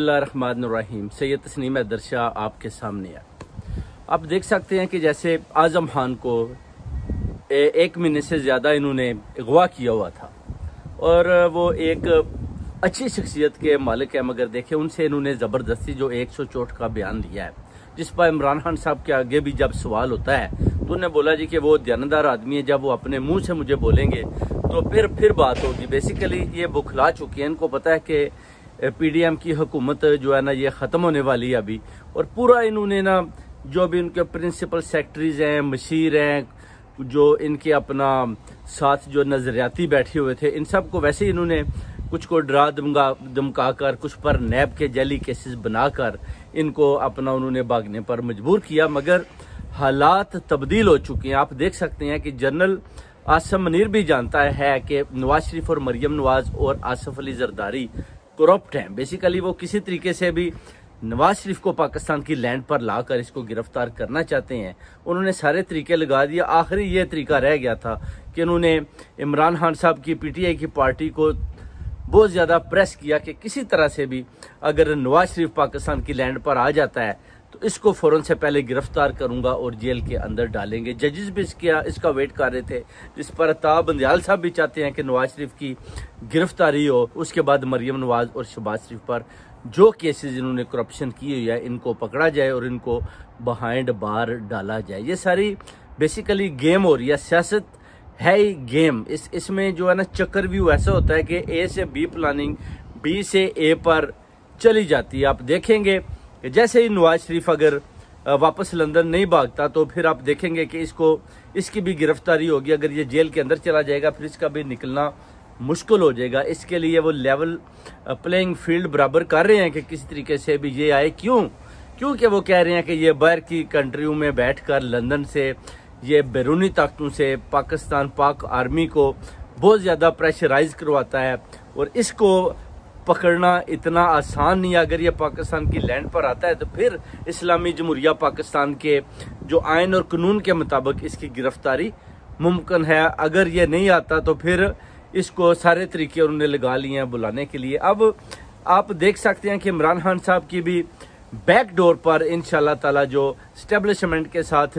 बिस्मिल्लाहिर्रहमानिर्रहीम। सैयद तस्नीम हैदर आपके सामने है। आप देख सकते हैं कि जैसे आजम खान को 1 महीने से ज़्यादा इन्होंने अगवा किया हुआ था और वो एक अच्छी शख्सियत के मालिक है, मगर देखें उनसे इन्होंने ज़बरदस्ती जो 164 का बयान दिया है, जिस पर इमरान खान साहब के आगे भी जब सवाल होता है तो उन्होंने बोला जी कि वो दयानतदार आदमी है, जब वो अपने मुंह से मुझे बोलेंगे तो फिर बात होगी। बेसिकली ये बुखला चुकी है, इनको पता है कि पीडीएम की हुकूमत जो है ना ये ख़त्म होने वाली है अभी, और पूरा इन्होंने ना जो भी उनके प्रिंसिपल सेक्रेटरीज हैं, मशीर हैं, जो इनके अपना साथ जो नजरियाती बैठे हुए थे, इन सब को वैसे ही इन्होंने कुछ को डरा धमका कर, कुछ पर नैब के जैली केसेस बनाकर इनको अपना उन्होंने भागने पर मजबूर किया। मगर हालात तब्दील हो चुके हैं। आप देख सकते हैं कि जनरल आसिम मुनीर भी जानता है कि नवाज शरीफ और मरियम नवाज और आसिफ अली जरदारी करप्ट हैं। बेसिकली वो किसी तरीके से भी नवाज शरीफ को पाकिस्तान की लैंड पर लाकर इसको गिरफ्तार करना चाहते हैं। उन्होंने सारे तरीके लगा दिए, आखिरी ये तरीका रह गया था कि उन्होंने इमरान खान साहब की पीटीआई की पार्टी को बहुत ज़्यादा प्रेस किया कि किसी तरह से भी अगर नवाज शरीफ पाकिस्तान की लैंड पर आ जाता है तो इसको फ़ौरन से पहले गिरफ्तार करूंगा और जेल के अंदर डालेंगे। जजेस भी इसका वेट कर रहे थे, जिस पर अताब बंदियाल साहब भी चाहते हैं कि नवाज शरीफ की गिरफ्तारी हो, उसके बाद मरियम नवाज और शहबाज शरीफ पर जो केसेस इन्होंने करप्शन की हुई है इनको पकड़ा जाए और इनको बिहाइंड बार डाला जाए। ये सारी बेसिकली गेम हो रही है, सियासत है ही गेम। इसमें जो है ना चक्कर व्यू ऐसा होता है कि ए से बी प्लानिंग बी से ए पर चली जाती है। आप देखेंगे कि जैसे ही नवाज शरीफ अगर वापस लंदन नहीं भागता तो फिर आप देखेंगे कि इसकी भी गिरफ्तारी होगी। अगर ये जेल के अंदर चला जाएगा फिर इसका भी निकलना मुश्किल हो जाएगा। इसके लिए वो लेवल प्लेइंग फील्ड बराबर कर रहे हैं कि किसी तरीके से भी ये आए। क्योंकि वो कह रहे हैं कि ये बाहर की कंट्रियों में बैठकर लंदन से ये बैरूनी ताकतों से पाकिस्तान पाक आर्मी को बहुत ज़्यादा प्रेशराइज करवाता है और इसको पकड़ना इतना आसान नहीं है। अगर ये पाकिस्तान की लैंड पर आता है तो फिर इस्लामी जमहूरिया पाकिस्तान के जो आइन और कानून के मुताबिक इसकी गिरफ्तारी मुमकिन है। अगर ये नहीं आता तो फिर इसको सारे तरीके उन्होंने लगा लिए हैं बुलाने के लिए। अब आप देख सकते हैं कि इमरान खान साहब की भी बैकडोर पर इंशाल्लाह ताला जो स्टैब्लिशमेंट के साथ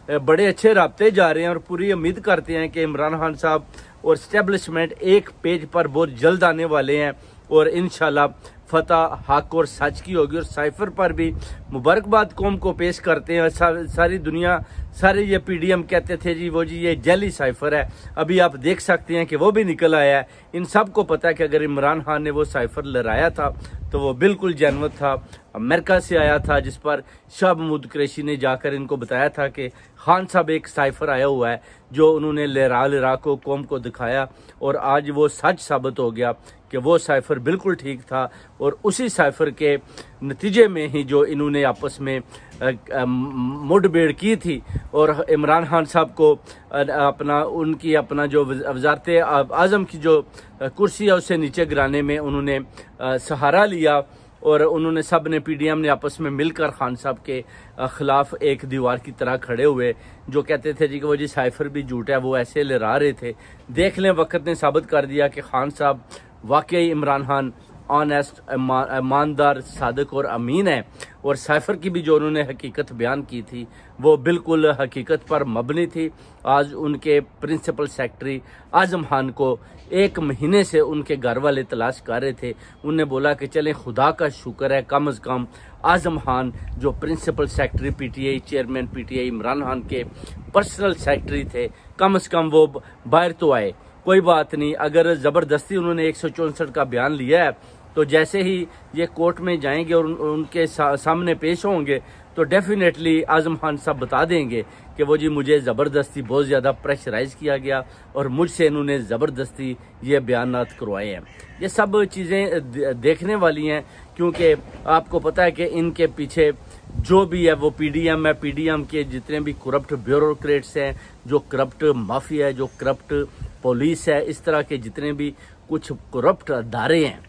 बड़े अच्छे राब्ते जा रहे हैं और पूरी उम्मीद करते हैं कि इमरान खान साहब और स्टैब्लिशमेंट एक पेज पर बहुत जल्द आने वाले हैं और इंशाल्लाह फतह हक और सच की होगी। और साइफर पर भी मुबारकबाद कौम को पेश करते हैं। सारी दुनिया सारे ये पीडीएम कहते थे जी वो जी ये जेली साइफर है, अभी आप देख सकते हैं कि वो भी निकल आया है। इन सब को पता है कि अगर इमरान खान ने वो साइफर लहराया था तो वो बिल्कुल जेन्युइन था, अमेरिका से आया था, जिस पर शाह महमूद कुरैशी ने जाकर इनको बताया था कि खान साहब एक साइफर आया हुआ है, जो उन्होंने लहरा को कौम को दिखाया और आज वो सच साबित हो गया कि वो साइफर बिल्कुल ठीक था। और उसी साइफर के नतीजे में ही जो इन्होंने आपस में मुठभेड़ की थी और इमरान खान साहब को अपना जो वज़ारत आज़म की जो कुर्सी है उससे नीचे गिराने में उन्होंने सहारा लिया और उन्होंने सब ने पीडीएम ने आपस में मिलकर खान साहब के खिलाफ एक दीवार की तरह खड़े हुए, जो कहते थे जी कि वो जी साइफर भी झूठ है, वो ऐसे लहरा रहे थे। देख लें वक्त ने साबित कर दिया कि खान साहब वाकई इमरान खान ऑनेस्ट, ईमानदार, सादिक और अमीन है। और साइफर की भी जो उन्होंने हकीकत बयान की थी वो बिल्कुल हकीकत पर मबनी थी। आज उनके प्रिंसिपल सेक्रेटरी आजम खान को 1 महीने से उनके घर वाले तलाश कर रहे थे। उनने बोला कि चलें खुदा का शुक्र है कम अज़ कम आजम खान जो principal secretary PTI, chairman PTI Imran Khan के पर्सनल सेक्रेटरी थे, कम अज़ कम वो बाहर तो आए। कोई बात नहीं, अगर ज़बरदस्ती उन्होंने 164 का बयान लिया है तो जैसे ही ये कोर्ट में जाएंगे और उनके सामने पेश होंगे तो डेफिनेटली आजम खान साहब बता देंगे कि वो जी मुझे ज़बरदस्ती बहुत ज़्यादा प्रेशराइज किया गया और मुझसे इन्होंने ज़बरदस्ती ये बयानात करवाए हैं। ये सब चीज़ें देखने वाली हैं, क्योंकि आपको पता है कि इनके पीछे जो भी है वो पीडीएम है। पीडीएम के जितने भी करप्ट ब्यूरोक्रेट्स हैं, जो करप्ट माफिया है, जो करप्ट पुलिस है, इस तरह के जितने भी कुछ करप्ट अदारे हैं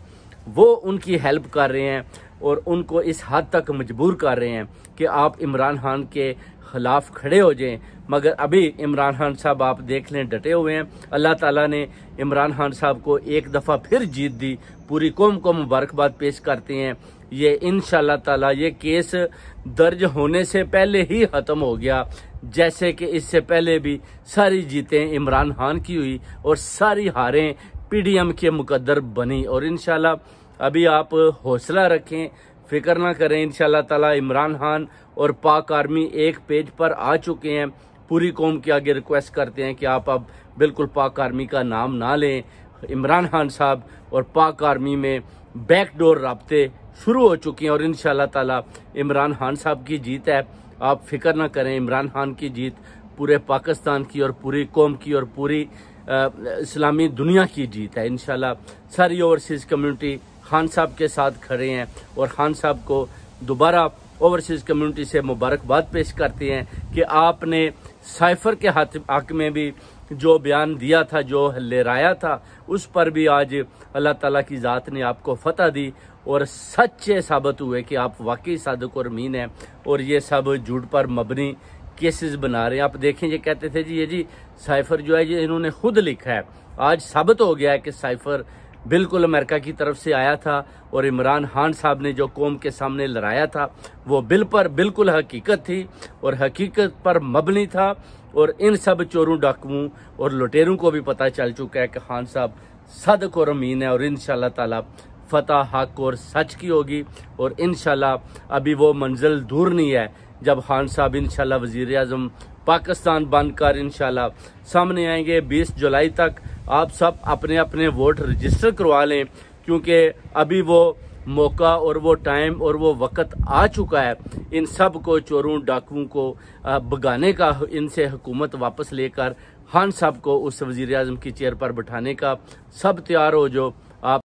वो उनकी हेल्प कर रहे हैं और उनको इस हद तक मजबूर कर रहे हैं कि आप इमरान खान के खिलाफ खड़े हो जाएं। मगर अभी इमरान खान साहब आप देख लें डटे हुए हैं। अल्लाह ताला ने इमरान खान साहब को एक दफ़ा फिर जीत दी। पूरी कौम को मुबारकबाद पेश करते हैं ये इंशाल्लाह ताला ये केस दर्ज होने से पहले ही ख़त्म हो गया, जैसे कि इससे पहले भी सारी जीतें इमरान खान की हुई और सारी हारें PDM के मुकद्दर बनी। और इंशाल्लाह अभी आप हौसला रखें, फिक्र ना करें, इंशाल्लाह ताला इमरान खान और पाक आर्मी एक पेज पर आ चुके हैं। पूरी कौम के आगे रिक्वेस्ट करते हैं कि आप अब बिल्कुल पाक आर्मी का नाम ना लें। इमरान खान साहब और पाक आर्मी में बैकडोर राब्ते शुरू हो चुके हैं और इंशाल्लाह ताला इमरान खान साहब की जीत है। आप फिक्र ना करें, इमरान खान की जीत पूरे पाकिस्तान की और पूरी कौम की और पूरी इस्लामी दुनिया की जीत है। इंशाल्लाह सारी ओवरसीज़ कम्युनिटी खान साहब के साथ खड़े हैं और खान साहब को दोबारा ओवरसीज़ कम्युनिटी से मुबारकबाद पेश करते हैं कि आपने साइफर के हक में भी जो बयान दिया था, जो लहराया था, उस पर भी आज अल्लाह ताला की ज़ात ने आपको फतह दी और सच्चे साबित हुए कि आप वाकई सादिक और अमीन हैं और ये सब झूठ पर मबनी केसेस बना रहे हैं। आप देखें, ये कहते थे जी ये जी साइफर जो है ये इन्होंने खुद लिखा है। आज साबित हो गया है कि साइफर बिल्कुल अमेरिका की तरफ से आया था और इमरान खान साहब ने जो कौम के सामने लड़ाया था वो बिल्कुल हकीकत थी और हकीकत पर मबनी था। और इन सब चोरों, डाकुओं और लुटेरों को भी पता चल चुका है कि खान साहब सादिक और अमीन है और इंशाल्लाह ताला फतह हक और सच की होगी। और इंशाल्लाह अभी वो मंजिल दूर नहीं है जब खान साहब इंशाल्लाह वजीर आज़म पाकिस्तान बनकर इंशाल्लाह सामने आएंगे। 20 जुलाई तक आप सब अपने अपने वोट रजिस्टर करवा लें, क्योंकि अभी वो मौका और वो टाइम और वो वक्त आ चुका है इन सब को, चोरों डाकुओं को भगाने का, इनसे हुकूमत वापस लेकर खान साहब को उस वजीर आज़म की चेयर पर बिठाने का। सब तैयार हो जो आप